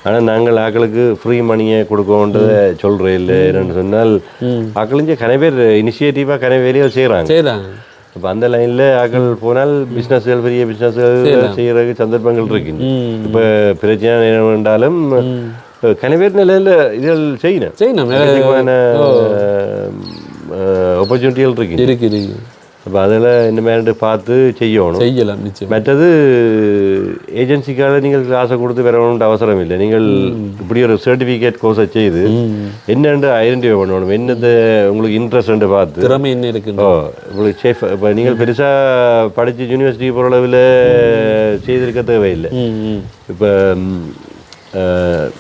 ஆனால் நாங்கள் ஆக்களுக்கு ஃப்ரீ மணியை கொடுக்கோன்றதை சொல்கிறேன் இல்லை. என்னென்னு சொன்னால் ஆக்களிஞ்ச கன பேர் இனிஷியேட்டிவாக கன வேலைகள் செய்கிறாங்க. இப்போ அந்த லைனில் ஆக்கள் போனால் பிஸ்னஸ்கள் பெரிய பிஸ்னஸ்கள் செய்கிறதுக்கு சந்தர்ப்பங்கள் இருக்கு. இப்போ பிரச்சனை என்னவென்றாலும் கன பேர் நிலையில் இதில் செய்யணும் ஆப்பர்ச்சுனிட்டிகள் இருக்கு. அப்போ அதில் இந்த மாதிரி பார்த்து செய்யலாம். மற்றது ஏஜென்சிக்காக நீங்கள் காசை கொடுத்து வரணுன்ற அவசரம் இல்லை. நீங்கள் இப்படி ஒரு சர்டிஃபிகேட் கோர்ஸை செய்து என்னென்று ஐடென்டிஃபை பண்ணணும், என்னது உங்களுக்கு இன்ட்ரெஸ்ட் பார்த்து திறமை என்ன இருக்கு. உங்களுக்கு சேஃப் இப்போ நீங்கள் பெருசாக படித்து யூனிவர்சிட்டி பொருளவில் செய்திருக்க தேவையில்லை. இப்போ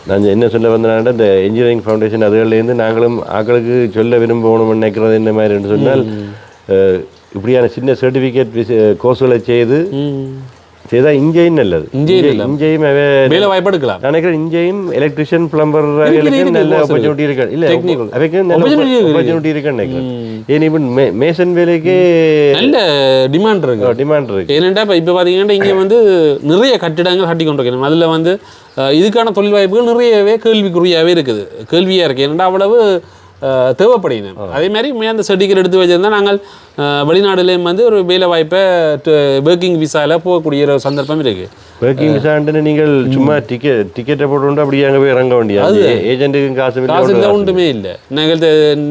நான் என்ன சொல்ல வந்தேன்னா, இந்த இன்ஜினியரிங் ஃபவுண்டேஷன் அதுகள்லேருந்து நாங்களும் ஆக்களுக்கு சொல்ல விரும்பணும்னு நினைக்கிறது என்ன மாதிரின்னு சொன்னால், இப்படியான சின்ன சர்டிஃபிகேட் கோர்ஸ்களை செய்தால் இங்கேயும் நல்லது. இங்கேயும் வேலை வாய்ப்பு எடுக்கலாம் நினைக்கிறேன். இங்கேயும் எலக்ட்ரிஷியன் பிளம்பர் நல்ல ஆப்பர்ச்சுனிட்டி இருக்கு. இல்லை அவைக்கு நல்ல ஆப்பர்ச்சுனிட்டி இருக்குன்னு நினைக்கிறேன். ஏன் இப்போ மேசன் வேலைக்கு நல்ல டிமாண்ட் இருக்கு. ஏன்னா இப்போ பார்த்தீங்கன்னா இங்கே வந்து நிறைய கட்டிடங்கள் கட்டி கொண்டு இருக்கணும். அதில் வந்து இதுக்கான தொழில் வாய்ப்புகள் நிறையவே கேள்விக்குறியாகவே இருக்குது, கேள்வியாக இருக்குது. ஏன்னா அவ்வளவு தேவைப்படுகிறேன். அதே மாதிரி அந்த சர்டிஃபிகேட் எடுத்து வச்சிருந்தா நாங்கள் வெளிநாடுலேயும் வந்து ஒரு வேலை வாய்ப்பை ஒர்க்கிங் விசாவில் போகக்கூடிய ஒரு சந்தர்ப்பம் இருக்குது. ஒர்க்கிங் விசான்னு நீங்கள் சும்மா டிக்கெட்டை போட்டு அப்படியே அங்கே போய் இறங்க வேண்டியது, ஏஜென்ட்டுக்கு காசு ஒன்றுமே இல்லை. நாங்கள்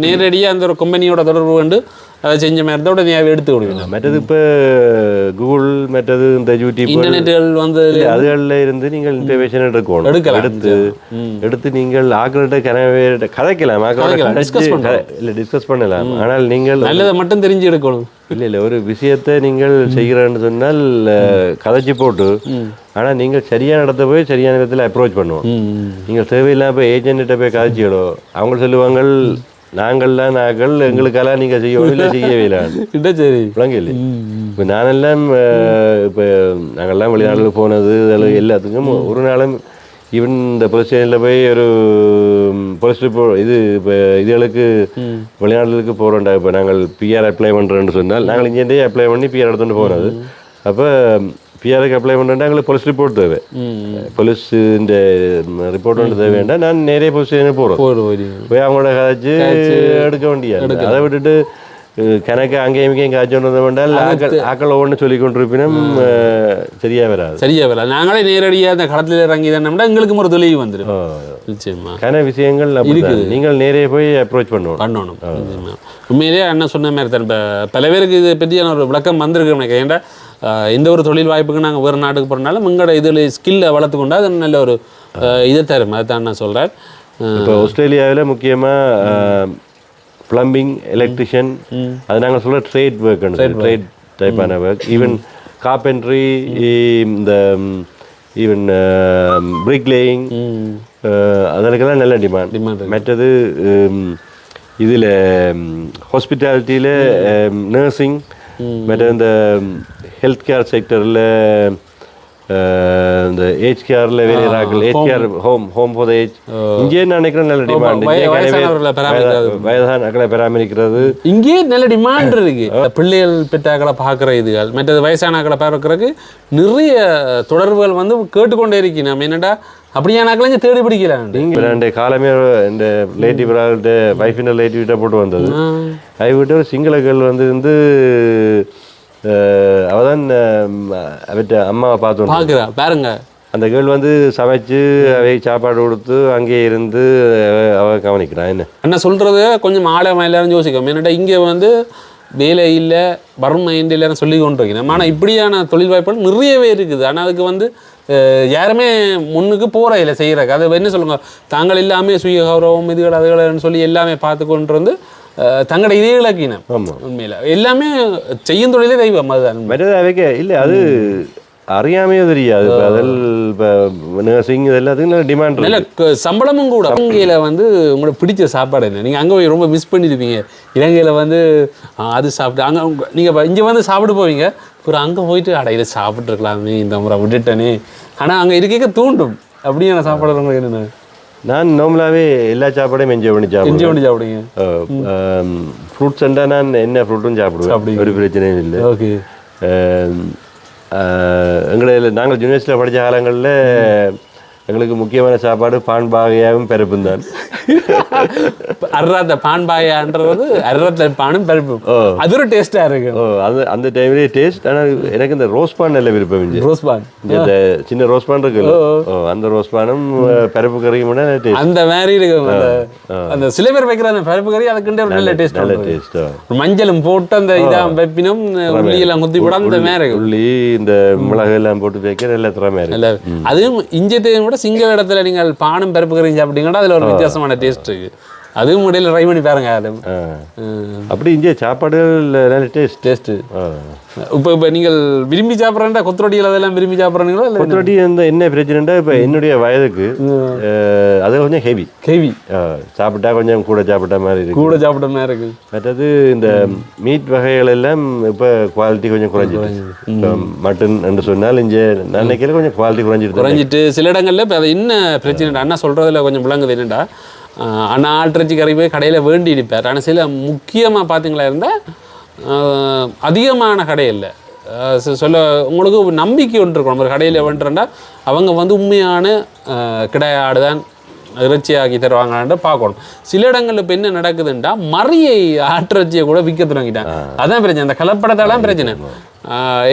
நேரடியாக அந்த ஒரு கம்பெனியோட தொடர்பு கொண்டு அதை செஞ்ச மாதிரி தான் உடனே எடுத்து கொடுக்கணும். மற்றது இப்போ கூகுள் மற்றது இந்த யூடியூப் இன்டர்நெட்டுகள் வந்து அதுகளில் இருந்து நீங்கள் இன்ஃபர்மேஷன் எடுத்து நீங்கள் ஆக்களிட்ட கதைக்கலாம், இல்லை டிஸ்கஸ் பண்ணலாம். ஆனால் நீங்கள் நல்லதை மட்டும் தெரிஞ்சு எடுக்கணும். இல்லை ஒரு விஷயத்தை நீங்கள் செய்கிறேன்னு சொன்னால் கதைச்சி போட்டு, ஆனால் நீங்கள் சரியான இடத்த போய் சரியான விதத்தில் அப்ரோச் பண்ணுவோம். நீங்கள் தேவையில்லாமல் போய் ஏஜென்ட்ட போய் கதைச்சிடோ, அவங்க சொல்லுவாங்க நாங்கள்லாம் எங்களுக்கெல்லாம் நீங்கள் செய்யவே இல்லை. சரி விளங்க இல்லை. இப்போ நானெல்லாம் இப்போ நாங்கள்லாம் வெளிநாடுகளுக்கு போனது அதில் எல்லாத்துக்கும் ஒரு நாளும் ஈவன் இந்த போலீஸ் ஸ்டேஷனில் போய் ஒரு போலீஸ் ரிப்போர்ட் இப்போ இதுகளுக்கு வெளிநாடுகளுக்கு போகிறோம்டா. இப்போ நாங்கள் பிஆர் அப்ளை பண்ணுறோன்னு சொன்னால் நாங்கள் இங்கேருந்தே அப்ளை பண்ணி பிஆர் எடுத்துகிட்டு போனது. அப்போ பிஆருக்கு அப்ளை பண்ணுறேன்டா எங்களுக்கு போலீஸ் ரிப்போர்ட் தேவை. போலீஸ் இந்த ரிப்போர்ட் ஒன்று தேவை வேண்டாம். நான் நிறைய போலீஸ் ஸ்டேஷனுக்கு போகிறோம், போய் அவங்களோட காய்ச்சி எடுக்க வேண்டியது. அதை விட்டுட்டு கணக்கு அங்கேயும் இங்கேயும் காய்ச்சி கொண்டு வந்த வேண்டால் ஆக்கள் ஒவ்வொன்று சொல்லி கொண்டிருப்பினும் சரியாக வராது. நாங்களே நேரடியாக அந்த களத்தில் இறங்கி தானே எங்களுக்கு ஒரு தொழில் வந்துடும். நிச்சயமா கன விஷயங்கள் நீங்கள் நேரே போய் அப்ரோச் பண்ணணும். உண்மையிலேயே என்ன சொன்ன மாதிரி தான் இப்போ பல பேருக்கு இதை பற்றியான ஒரு விளக்கம் வந்திருக்கு எனக்கு. ஏன்டா எந்த ஒரு தொழில் வாய்ப்புக்கு நாங்கள் வேறு நாட்டுக்கு போகிறனாலும் எங்களோட இதில் ஸ்கில்லை வளர்த்து கொண்டா அது நல்ல ஒரு இதை தரும். அதுதான் நான் சொல்கிறேன். இப்போ ஆஸ்திரேலியாவில் முக்கியமாக பிளம்பிங், எலக்ட்ரிஷியன், அது நாங்கள் சொல்கிற ட்ரேட் ட்ரேட் டைப்பான ஒர்க், ஈவன் கார்பென்ட்ரி, இந்த ஈவன் பிரிக் லேயிங், அதற்கெல்லாம் நல்ல டிமாண்ட். மற்றது இதில் ஹாஸ்பிட்டாலிட்டியில் நர்சிங், மற்ற இந்த ஹெல்த் கேர் செக்டரில் இந்த ஏஜ் கேரில் வேலையாக்கள், age care home for the age, இங்கே நினைக்கிறேன் நல்ல டிமாண்ட். வயதான பராமரிக்கிறது இங்கே நல்ல டிமாண்ட் இருக்கு. பிள்ளைகள் பெற்றாக்களை பார்க்குற இதுகள், மற்றது வயசானாக்களை பார்க்கறதுக்கு நிறைய தொடர்புகள் வந்து கேட்டுக்கொண்டே இருக்கு. நம்ம என்னடா அப்படியானாக்களை தேடி பிடிக்கலாம். நீங்கள் காலமே இந்த ரிலேட்டிவ் வைஃபின் ரிலேட்டிவ்கிட்ட போட்டு வந்தது. அதை விட்டு ஒரு சிங்கள கேர்ள் வந்து அவதான் அவற்ற அம்மாவை பார்த்து பாருங்க. அந்த கேர்ள் வந்து சமைச்சு அவை சாப்பாடு கொடுத்து அங்கே இருந்து அவ கவனிக்கிறான். என்ன சொல்றது கொஞ்சம் ஆழமாக எல்லாரும் யோசிக்கும். என்னடா இங்கே வந்து வேலை இல்லை, வறுமை இல்லைன்னு சொல்லி கொண்டிருக்கேன். ஆனால் இப்படியான தொழில் வாய்ப்புகள் நிறையவே இருக்குது. ஆனால் அதுக்கு வந்து யாருமே முன்னுக்கு போகிற இல்லை செய்கிறக்கு. அது என்ன சொல்லுங்க, தாங்கள் எல்லாமே சுய கௌரவம் இதுகள் அதுகள்னு சொல்லி எல்லாமே பார்த்து கொண்டு வந்து தங்களோட இதே இலக்கினம். உண்மையில் எல்லாமே செய்யும் தொழிலே தெய்வம். அதுதான் அவைக்கு இல்லை. அது அறியாமையே தெரியாது. இப்போ அதில் இப்போ நர்சிங் இது எல்லாத்துக்கும் டிமாண்ட் நல்ல சம்பளமும் கூட. இலங்கையில் வந்து உங்களுக்கு பிடிச்ச சாப்பாடு என்ன? நீங்கள் அங்கே போய் ரொம்ப மிஸ் பண்ணியிருப்பீங்க. இலங்கையில் வந்து அது சாப்பிட்டு அங்கே நீங்கள் இங்கே வந்து சாப்பிட்டு போவீங்க, அப்புறம் அங்கே போயிட்டு இதை சாப்பிட்ருக்கலாமே, இந்த முறை விட்டுட்டேனே. ஆனால் அங்கே இருக்க தூண்டும் அப்படியான சாப்பாடு உங்களுக்கு என்னென்ன? நான் நார்மலாகவே எல்லா சாப்பாடையும் என்ஜாய் பண்ணி சாப்பிடுங்க. ஃப்ரூட்ஸ் இருந்தால் நான் என்ன ஃப்ரூட்டும் சாப்பிடுவேன், ஒரு பிரச்சனையும் இல்லை. ஓகே. நாங்கள் யூனிவர்சிட்டியில் படித்த காலங்களில் எங்களுக்கு முக்கியமான சாப்பாடு பான்பாகையாகவும் பருப்பும் தான். அர்ராத்த பான்பாயான்றது அர்ரத்த பானும் பருப்பும், அது ஒரு டேஸ்ட்டாக இருக்கு. அந்த டைம்லேயே டேஸ்ட். ஆனால் எனக்கு இந்த ரோஸ் பான் நல்ல விருப்பம். ரோஸ் பான், இந்த சின்ன ரோஸ் பான் இருக்கு, அந்த ரோஸ் பானும் பருப்பு கறியும் டேஸ்ட் அந்த மாதிரி இருக்கு. அந்த சில பேர் வைக்கிற அந்த பருப்பு கறி அதுக்குண்டே ஒரு நல்ல டேஸ்ட். நல்ல டேஸ்ட். மஞ்சளும் போட்டு அந்த இதாக வைப்பினும் உள்ளியெல்லாம் குத்தி போட அந்த மாதிரி உள்ளி இந்த மிளகு எல்லாம் போட்டு வைக்கிற நல்ல திறமை இருக்கு. அதுவும் இஞ்சத்தையும் கூட சிங்கள இடத்துல நீங்கள் பானும் பருப்பு கறியும் சாப்பிட்டீங்கன்னா அதில் ஒரு வித்தியாசமான டேஸ்ட் இருக்கு. அதுவும் இடையில ட்ரை பண்ணி பாருங்க. அப்படி இங்கே சாப்பாடுகள் நல்ல டேஸ்ட்டு. இப்போ நீங்கள் விரும்பி சாப்பிட்றா கொத்தரொட்டிகள் அதெல்லாம் விரும்பி சாப்பிட்றீங்களா? கொத்தரொட்டி என்ன பிரச்சனைண்டா இப்போ என்னுடைய வயதுக்கு அது கொஞ்சம் ஹெவி சாப்பிட்டா கொஞ்சம் கூட சாப்பிட்ட மாதிரி இருக்கு. மற்றது இந்த மீட் வகைகள் எல்லாம் இப்போ குவாலிட்டி கொஞ்சம் குறைஞ்சிட்டு. மட்டன் என்று சொன்னால் இங்கே நான் நினைக்கிறேன் கொஞ்சம் குவாலிட்டி குறைஞ்சிட்டு சில இடங்கள்ல இப்போ அது என்ன பிரச்சனை அண்ணா சொல்றதுல கொஞ்சம் விளங்குது. என்னடா அண்ணா ஆட்டிறைச்சி கறி போய் கடையில் வேண்டி இருப்பார். ஆனால் சில முக்கியமாக பார்த்தீங்களா இருந்தால் அதிகமான கடையில் சொல்ல உங்களுக்கு நம்பிக்கை ஒன்று இருக்கும். நம்ம கடையில் வேண்டுறா அவங்க வந்து உண்மையான கிடையாடு தான் இறைச்சியாக்கி தருவாங்கன்ற பார்க்கணும். சில இடங்களில் இப்போ என்ன நடக்குதுன்றா மறியை ஆட்டிறைச்சியை கூட விற்க தொடங்கிட்டாங்க. அதான் பிரச்சனை, அந்த கலப்படத்தாலாம் பிரச்சனை.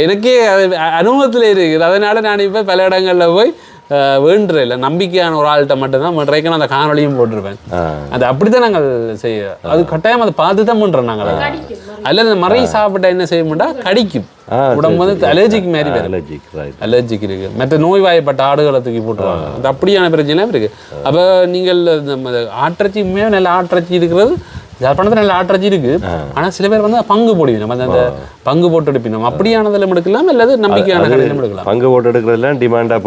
எனக்கே அது அனுபவத்தில் இருக்குது. அதனால் நான் இப்போ பல இடங்களில் போய் வேண்டுற இல்லை, நம்பிக்கையான ஒரு ஆள்கிட்ட மட்டும்தான் ட்ரைக்கான அந்த காணொலியும் போட்டிருப்பேன். அது அப்படித்தான் நாங்கள் செய்ய, அது கட்டாயம் அதை பார்த்து தான் பண்ணுறோம் நாங்கள். அதில் அந்த மறை சாப்பிட்டா என்ன செய்ய மாட்டா கடிக்கும் உடம்பு வந்து அலர்ஜிக்கு மாதிரி அலர்ஜிக்கு இருக்கு. மற்ற நோய்வாய்ப்பட்ட ஆடுகளை தூக்கி போட்டுருவாங்க. அது அப்படியான பிரச்சனையும் இருக்கு. அப்போ நீங்கள் ஆட்டிறைச்சி உண்மையாக நல்ல ஆட்டிறைச்சி இருக்கிறது யாழ்ப்பாணத்தில் நல்ல ஆட்டிறைச்சி இருக்கு. ஆனால் சில பேர் வந்து பங்கு போடுவீங்க, நம்ம அந்த பங்கு போட்டு எடுப்பினோம் அப்படியானதில் எடுக்கலாம், அல்லது நம்பிக்கையான கடையிலும் எடுக்கலாம். பங்கு போட்டு எடுக்கிறதுலாம் டிமாண்டாக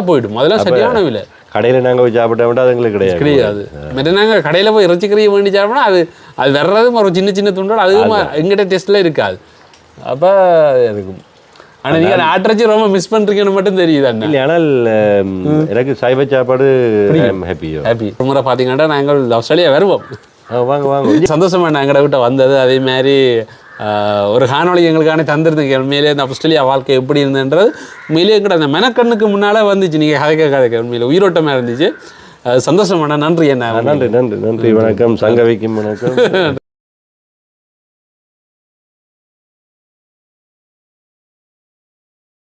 போயிடும். அதெல்லாம் சரியான விலை. கடையில் நாங்கள் போய் சாப்பிட்டா அது எங்களுக்கு கிடையாது. மற்ற நாங்கள் கடையில் போய் இறைச்சிக்கறியை வேண்டி சாப்பிட்டோம்னா அது வர்றதும் ஒரு சின்ன சின்ன துண்டோடு அதுவும் எங்கிட்ட டேஸ்ட்டில் இருக்காது. அப்போ இருக்கும். ஆனால் நீங்கள் ஆட்டிறைச்சி ரொம்ப மிஸ் பண்ணுறீங்கன்னு மட்டும் தெரியுது அண்ணா. இல்லை, ஆனால் எனக்கு சைவ சாப்பாடு ஹாப்பி. ஒரு முறை பார்த்தீங்கன்னா நாங்கள் ஆஸ்திரேலியா வருவோம். வாங்க சந்தோஷமா எங்கட கிட்ட வந்தது. அதே மாதிரி ஒரு காணொலி எங்களுக்கான தந்திருந்தீங்க. உண்மையிலே இந்த ஆஸ்திரேலியா வாழ்க்கை எப்படி இருந்ததுன்றது உண்மையிலே எங்கட அந்த மெனக்கண்ணுக்கு முன்னால் வந்துச்சு. நீங்கள் கதைக்க உண்மையில உயிரோட்டமாக இருந்துச்சு. சந்தோஷமான நன்றி. என்ன நன்றி. வணக்கம். சங்கவிக்கும் வணக்கம்.